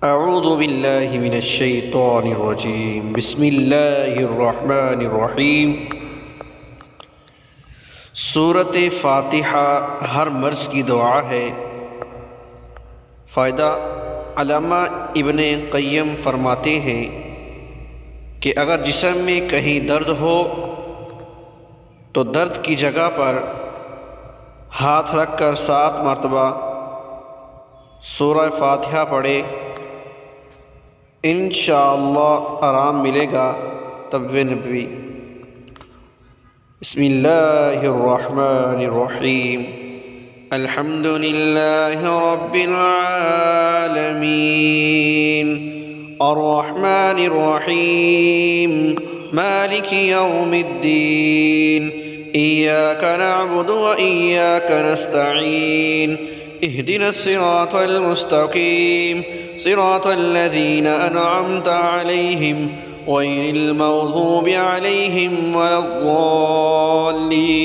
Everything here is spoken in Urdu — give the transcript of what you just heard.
اعوذ باللہ من الشیطان الرجیم بسم اللہ الرحمن الرحیم۔ سورۃ فاتحہ ہر مرض کی دعا ہے۔ فائدہ: علامہ ابن قیم فرماتے ہیں کہ اگر جسم میں کہیں درد ہو تو درد کی جگہ پر ہاتھ رکھ کر 7 مرتبہ سورہ فاتحہ پڑھے، انشاءاللہ آرام ملے گا۔ تبویب نبوی۔ بسم اللہ الرحمن الرحیم۔ الحمد للہ رب العالمین الرحمن الرحیم مالک یوم الدین ایاک نعبد و ایاک نستعین اهدنا الصراط المستقيم صراط الذين أنعمت عليهم غير المغضوب عليهم ولا الضالين۔